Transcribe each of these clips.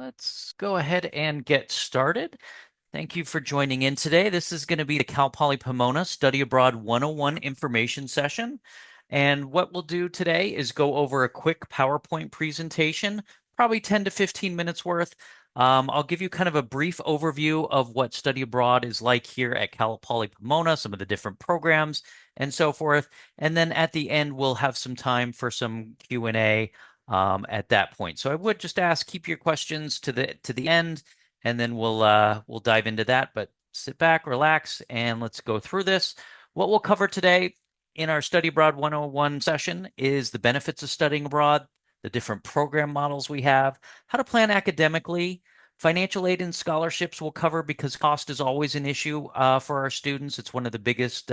Let's go ahead and get started. Thank you for joining in today. This is going to be the Cal Poly Pomona Study Abroad 101 information session. And what we'll do today is go over a quick PowerPoint presentation, probably 10 to 15 minutes worth. I'll give you kind of a brief overview of what study abroad is like here at Cal Poly Pomona, some of the different programs and so forth. And then at the end, we'll have some time for some Q&A at that point. So I would just ask, keep your questions to the end, and then we'll dive into that. But sit back, relax, and let's go through this. What we'll cover today in our Study Abroad 101 session is the benefits of studying abroad, the different program models we have, how to plan academically. Financial aid and scholarships we'll cover because cost is always an issue for our students. It's one of the biggest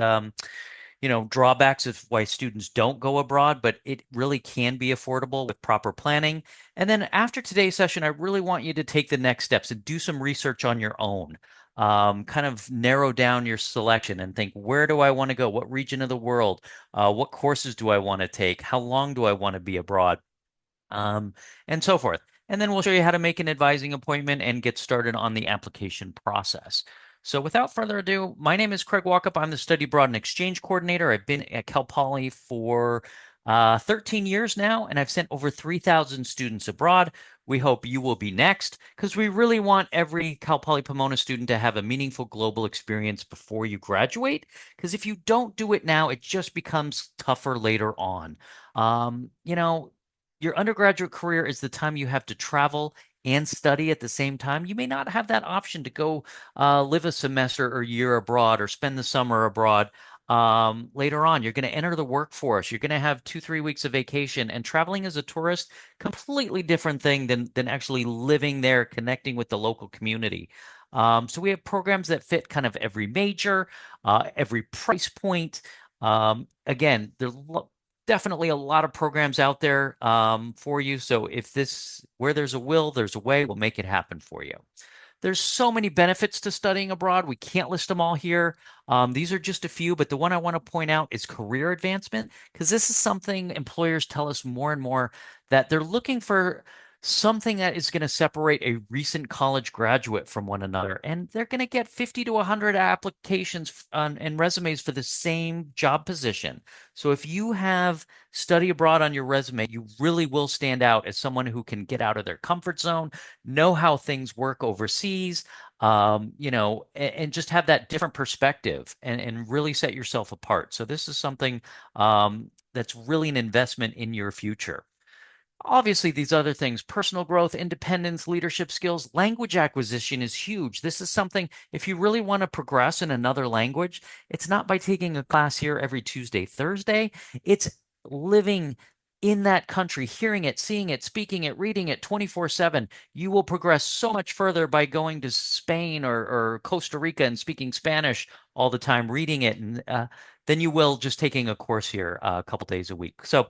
drawbacks of why students don't go abroad, but it really can be affordable with proper planning. And then after today's session, I really want you to take the next steps and do some research on your own. Kind of narrow down your selection and think, where do I want to go? What region of the world? What courses do I want to take? How long do I want to be abroad? And so forth. And then we'll show you how to make an advising appointment and get started on the application process. So without further ado, my name is Craig Walkup. I'm the Study Abroad and Exchange Coordinator. I've been at Cal Poly for 13 years now, and I've sent over 3,000 students abroad. We hope you will be next because we really want every Cal Poly Pomona student to have a meaningful global experience before you graduate. Because if you don't do it now, it just becomes tougher later on. Your undergraduate career is the time you have to travel and study at the same time. You may not have that option to go live a semester or year abroad or spend the summer abroad. Later on, you're going to enter the workforce. You're going to have 2, 3 weeks of vacation, and traveling as a tourist, completely different thing than actually living there, connecting with the local community. So we have programs that fit kind of every major, every price point. Again, there's definitely a lot of programs out there for you. So where there's a will, there's a way. We'll make it happen for you. There's so many benefits to studying abroad. We can't list them all here. These are just a few, but the one I want to point out is career advancement, because this is something employers tell us more and more that they're looking for something that is going to separate a recent college graduate from one another. And they're going to get 50 to 100 applications and resumes for the same job position. So if you have study abroad on your resume, you really will stand out as someone who can get out of their comfort zone, know how things work overseas, and just have that different perspective and really set yourself apart. So this is something that's really an investment in your future. Obviously, these other things, personal growth, independence, leadership skills, language acquisition is huge. This is something, if you really want to progress in another language, it's not by taking a class here every Tuesday, Thursday. It's living in that country, hearing it, seeing it, speaking it, reading it 24/7. You will progress so much further by going to Spain or Costa Rica and speaking Spanish all the time, reading it, and than you will just taking a course here a couple days a week. So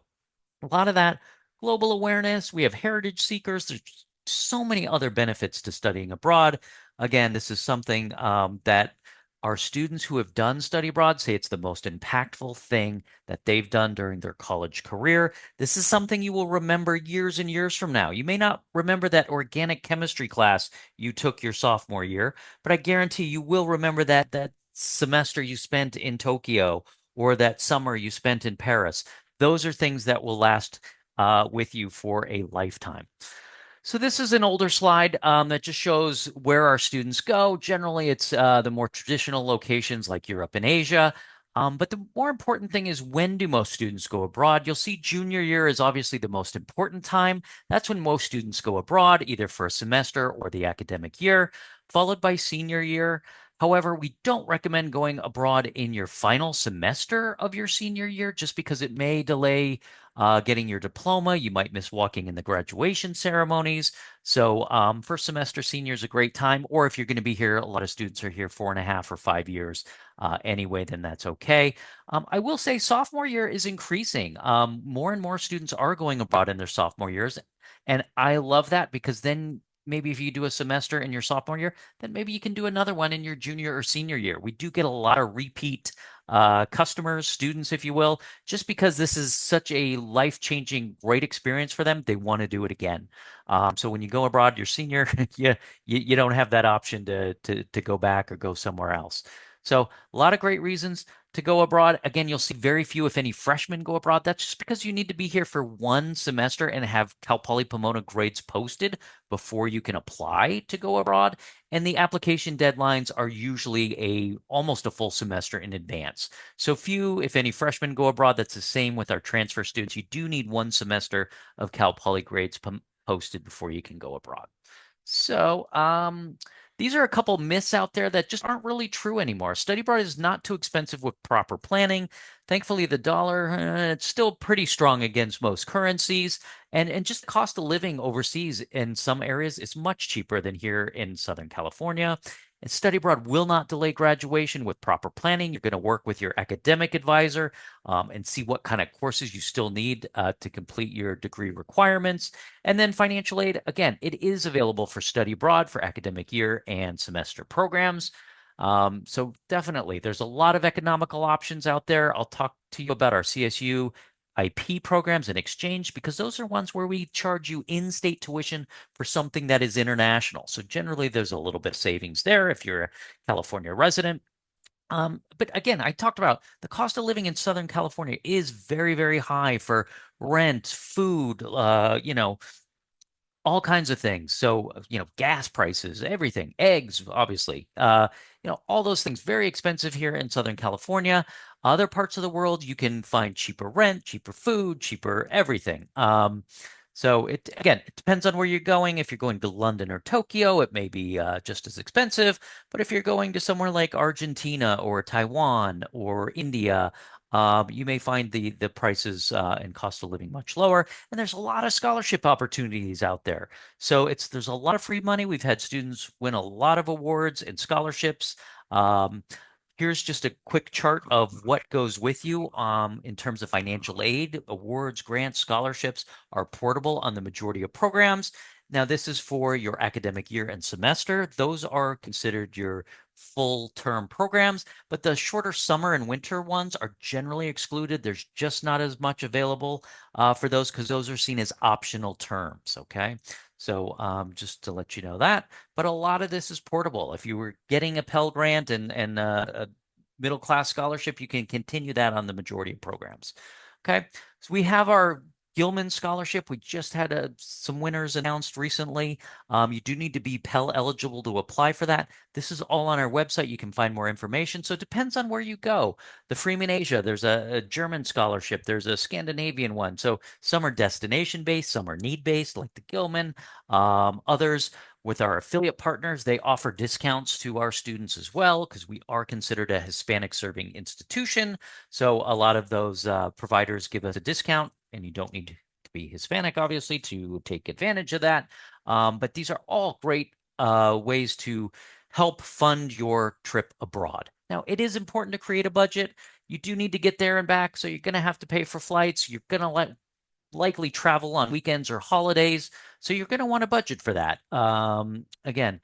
a lot of that global awareness. We have heritage seekers. There's so many other benefits to studying abroad. Again, this is something that our students who have done study abroad say it's the most impactful thing that they've done during their college career. This is something you will remember years and years from now. You may not remember that organic chemistry class you took your sophomore year, but I guarantee you will remember that semester you spent in Tokyo or that summer you spent in Paris. Those are things that will last with you for a lifetime. So this is an older slide that just shows where our students go. Generally, it's the more traditional locations like Europe and Asia. But the more important thing is, when do most students go abroad? You'll see junior year is obviously the most important time. That's when most students go abroad, either for a semester or the academic year, followed by senior year. However, we don't recommend going abroad in your final semester of your senior year just because it may delay getting your diploma. You might miss walking in the graduation ceremonies. So first semester senior is a great time. Or if you're going to be here, a lot of students are here 4.5 or 5 years anyway, then that's okay. I will say sophomore year is increasing. More and more students are going abroad in their sophomore years. And I love that because then maybe if you do a semester in your sophomore year, then maybe you can do another one in your junior or senior year. We do get a lot of repeat customers, students, if you will, just because this is such a life-changing, great experience for them, they want to do it again. So when you go abroad, you're senior, you don't have that option to go back or go somewhere else. So a lot of great reasons to go abroad. Again, you'll see very few, if any, freshmen go abroad. That's just because you need to be here for one semester and have Cal Poly Pomona grades posted before you can apply to go abroad. And the application deadlines are usually almost a full semester in advance. So few, if any, freshmen go abroad. That's the same with our transfer students. You do need one semester of Cal Poly grades posted before you can go abroad. So, these are a couple myths out there that just aren't really true anymore. Study abroad is not too expensive with proper planning. Thankfully, the dollar, it's still pretty strong against most currencies, and just the cost of living overseas in some areas is much cheaper than here in Southern California. And study abroad will not delay graduation with proper planning. You're going to work with your academic advisor and see what kind of courses you still need to complete your degree requirements. And then financial aid, again, it is available for study abroad for academic year and semester programs. So definitely, there's a lot of economical options out there. I'll talk to you about our CSU IP programs and exchange because those are ones where we charge you in-state tuition for something that is international. So generally, there's a little bit of savings there if you're a California resident. But again, I talked about the cost of living in Southern California is very, very high for rent, food, all kinds of things. So, gas prices, everything, eggs, obviously, all those things very expensive here in Southern California. Other parts of the world, you can find cheaper rent, cheaper food, cheaper everything. So it depends on where you're going. If you're going to London or Tokyo, it may be just as expensive. But if you're going to somewhere like Argentina or Taiwan or India, you may find the prices and cost of living much lower. And there's a lot of scholarship opportunities out there. So there's a lot of free money. We've had students win a lot of awards and scholarships. Um, Here's just a quick chart of what goes with you in terms of financial aid. Awards, grants, scholarships are portable on the majority of programs. Now, this is for your academic year and semester. Those are considered your full-term programs, but the shorter summer and winter ones are generally excluded. There's just not as much available for those because those are seen as optional terms, okay? So just to let you know that. But a lot of this is portable. If you were getting a Pell Grant and a middle class scholarship, you can continue that on the majority of programs. Okay, so we have our Gilman Scholarship. We just had some winners announced recently. You do need to be Pell eligible to apply for that. This is all on our website. You can find more information. So it depends on where you go. The Freeman Asia, there's a German scholarship. There's a Scandinavian one. So some are destination based, some are need based, like the Gilman. Others with our affiliate partners, they offer discounts to our students as well because we are considered a Hispanic serving institution. So a lot of those providers give us a discount, and you don't need to be Hispanic, obviously, to take advantage of that. But these are all great ways to help fund your trip abroad. Now, it is important to create a budget. You do need to get there and back, so you're going to have to pay for flights. You're going to likely travel on weekends or holidays. So you're going to want a budget for that. Again,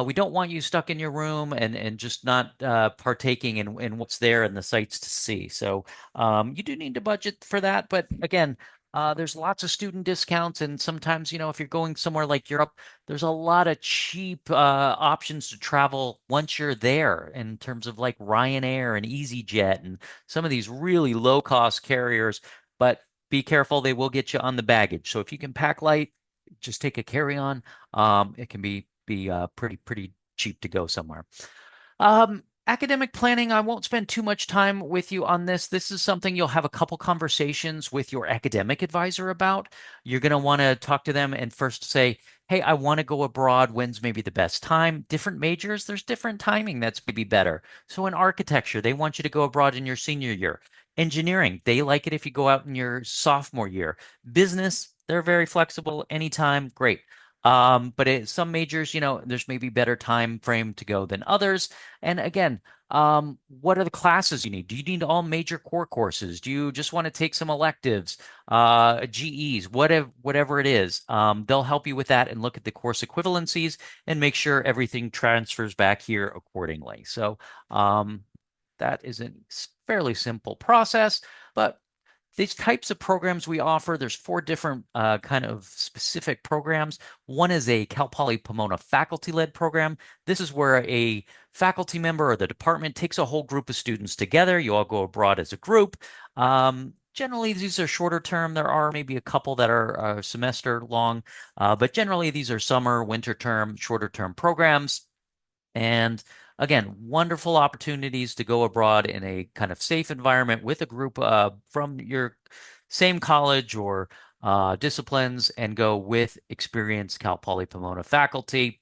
we don't want you stuck in your room and just not partaking in what's there and the sights to see. So you do need to budget for that. But again, there's lots of student discounts, and sometimes, if you're going somewhere like Europe, there's a lot of cheap options to travel once you're there in terms of like Ryanair and EasyJet and some of these really low cost carriers. But be careful, they will get you on the baggage. So if you can pack light, just take a carry-on. It can be pretty cheap to go somewhere. Academic planning, I won't spend too much time with you on this. This is something you'll have a couple conversations with your academic advisor about. You're going to want to talk to them and first say, hey, I want to go abroad. When's maybe the best time? Different majors, there's different timing that's maybe better. So in architecture, they want you to go abroad in your senior year. Engineering, they like it if you go out in your sophomore year. Business, they're very flexible. Anytime, great. But some majors, there's maybe better time frame to go than others. And again, what are the classes you need? Do you need all major core courses? Do you just want to take some electives, GEs, whatever it is? They'll help you with that and look at the course equivalencies and make sure everything transfers back here accordingly. So That is a fairly simple process, but these types of programs we offer, there's four different kind of specific programs. One is a Cal Poly Pomona faculty-led program. This is where a faculty member or the department takes a whole group of students together. You all go abroad as a group. Generally, these are shorter term. There are maybe a couple that are semester long, but generally these are summer, winter term, shorter term programs. And again, wonderful opportunities to go abroad in a kind of safe environment with a group from your same college or disciplines and go with experienced Cal Poly Pomona faculty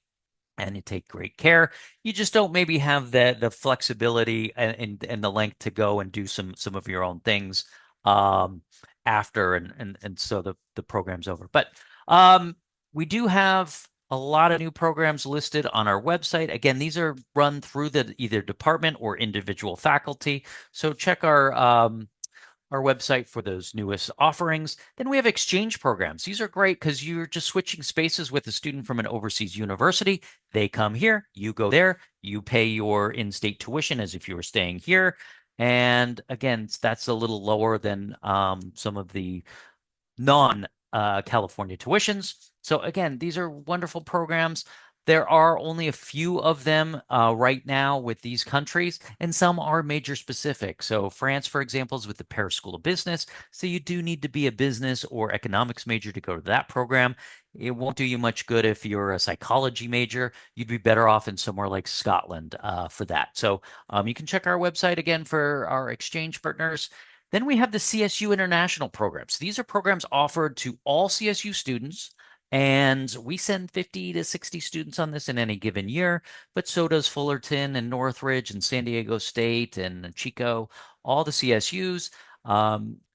and you take great care. You just don't maybe have the flexibility and the length to go and do some of your own things um, after and so the program's over. But um, we do have a lot of new programs listed on our website. Again, these are run through the either department or individual faculty. So check our website for those newest offerings. Then we have exchange programs. These are great because you're just switching spaces with a student from an overseas university. They come here, you go there, you pay your in-state tuition as if you were staying here. And again, that's a little lower than some of the non California tuitions. So again, these are wonderful programs. There are only a few of them right now with these countries, and some are major specific. So France, for example, is with the Paris School of Business. So you do need to be a business or economics major to go to that program. It won't do you much good if you're a psychology major. You'd be better off in somewhere like Scotland for that. So you can check our website again for our exchange partners. Then we have the CSU International programs. These are programs offered to all CSU students, and we send 50 to 60 students on this in any given year, but so does Fullerton and Northridge and San Diego State and Chico, all the CSUs.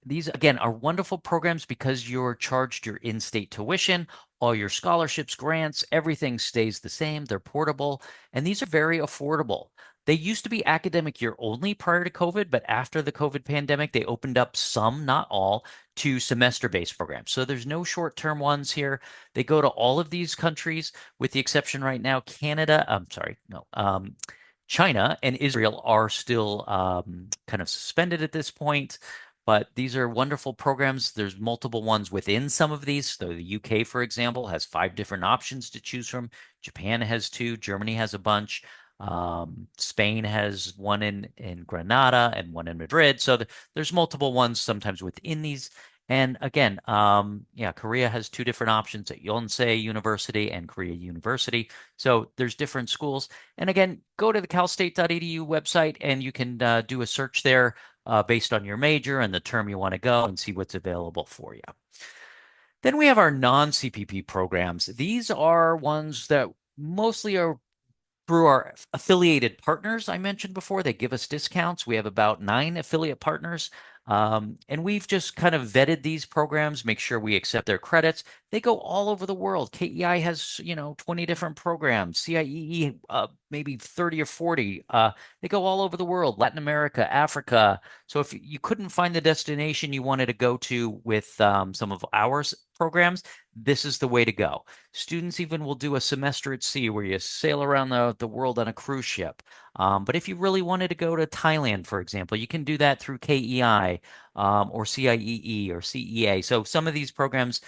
These, again, are wonderful programs because you're charged your in-state tuition, all your scholarships, grants, everything stays the same. They're portable, and these are very affordable. They used to be academic year only prior to COVID, but after the COVID pandemic, they opened up some, not all, to semester-based programs. So there's no short-term ones here. They go to all of these countries, with the exception right now, Canada. I'm sorry, no, China and Israel are still kind of suspended at this point. But these are wonderful programs. There's multiple ones within some of these. So the UK, for example, has 5 different options to choose from. Japan has 2. Germany has a bunch. Spain has one in Granada and one in Madrid. So there's multiple ones sometimes within these. And again, yeah, Korea has 2 different options at Yonsei University and Korea University. So there's different schools. And again, go to the calstate.edu website and you can do a search there based on your major and the term you want to go and see what's available for you. Then we have our non-CPP programs. These are ones that mostly are through our affiliated partners I mentioned before. They give us discounts. We have about 9 affiliate partners. And we've just kind of vetted these programs, make sure we accept their credits. They go all over the world. KEI has, 20 different programs. CIEE, maybe 30 or 40. They go all over the world, Latin America, Africa. So if you couldn't find the destination you wanted to go to with some of our programs, this is the way to go. Students even will do a semester at sea where you sail around the world on a cruise ship. But if you really wanted to go to Thailand, for example, you can do that through KEI or CIEE or CEA. So some of these programs,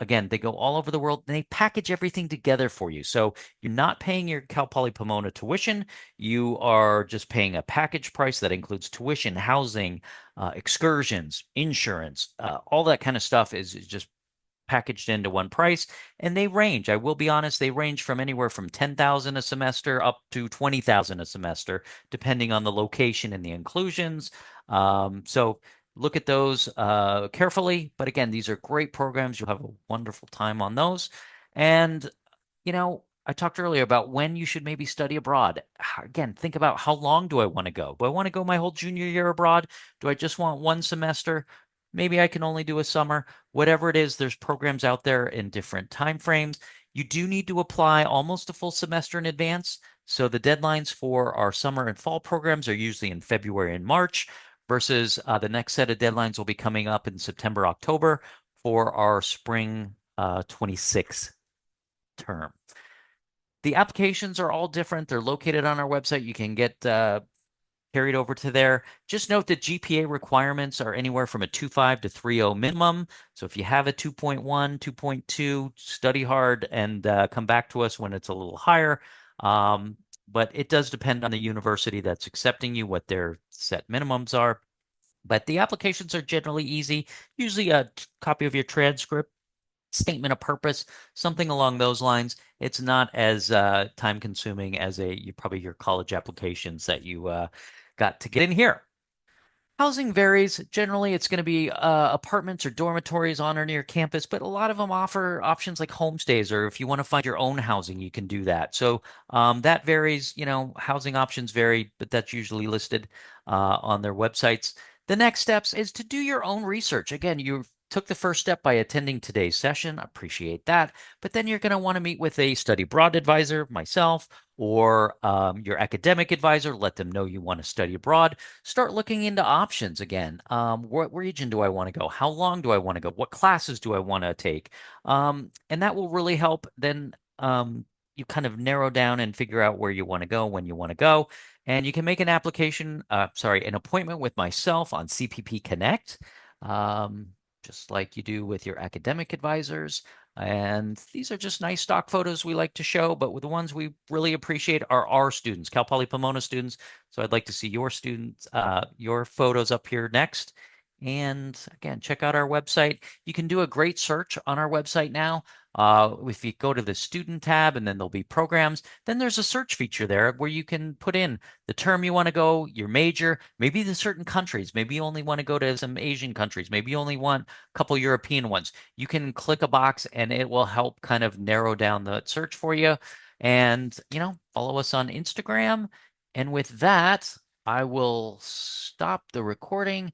again, they go all over the world and they package everything together for you. So you're not paying your Cal Poly Pomona tuition. You are just paying a package price that includes tuition, housing, excursions, insurance, all that kind of stuff is just packaged into one price, and they range. I will be honest, they range from anywhere from 10,000 a semester up to 20,000 a semester, depending on the location and the inclusions. So look at those carefully. But again, these are great programs. You'll have a wonderful time on those. And I talked earlier about when you should maybe study abroad. Again, think about how long do I want to go? Do I want to go my whole junior year abroad? Do I just want one semester? Maybe I can only do a summer. Whatever it is, there's programs out there in different time frames. You do need to apply almost a full semester in advance. So the deadlines for our summer and fall programs are usually in February and March versus the next set of deadlines will be coming up in September, October for our spring 26 term. The applications are all different. They're located on our website. You can get carried over to there. Just note that GPA requirements are anywhere from a 2.5 to 3.0 minimum. So if you have a 2.1, 2.2, study hard and come back to us when it's a little higher. But it does depend on the university that's accepting you, what their set minimums are. But the applications are generally easy, usually a copy of your transcript, statement of purpose, something along those lines. It's not as time consuming as probably your college applications that you got to get in here. Housing varies. Generally, it's going to be apartments or dormitories on or near campus, but a lot of them offer options like homestays, or if you want to find your own housing, you can do that. So that varies. Housing options vary, but that's usually listed on their websites. The next steps is to do your own research. Again, you took the first step by attending today's session. Appreciate that. But then you're going to want to meet with a study abroad advisor, myself, or your academic advisor. Let them know you want to study abroad. Start looking into options again. What region do I want to go? How long do I want to go? What classes do I want to take? And that will really help. Then you kind of narrow down and figure out where you want to go, when you want to go. And you can make an an appointment with myself on CPP Connect, um, just like you do with your academic advisors. And these are just nice stock photos we like to show, but the ones we really appreciate are our students, Cal Poly Pomona students. So I'd like to see your students, your photos up here next. And again, check out our website. You can do a great search on our website now. If you go to the student tab and then there'll be programs, then there's a search feature there where you can put in the term you want to go, your major, maybe the certain countries. Maybe you only want to go to some Asian countries. Maybe you only want a couple European ones. You can click a box and it will help kind of narrow down the search for you. And, follow us on Instagram. And with that, I will stop the recording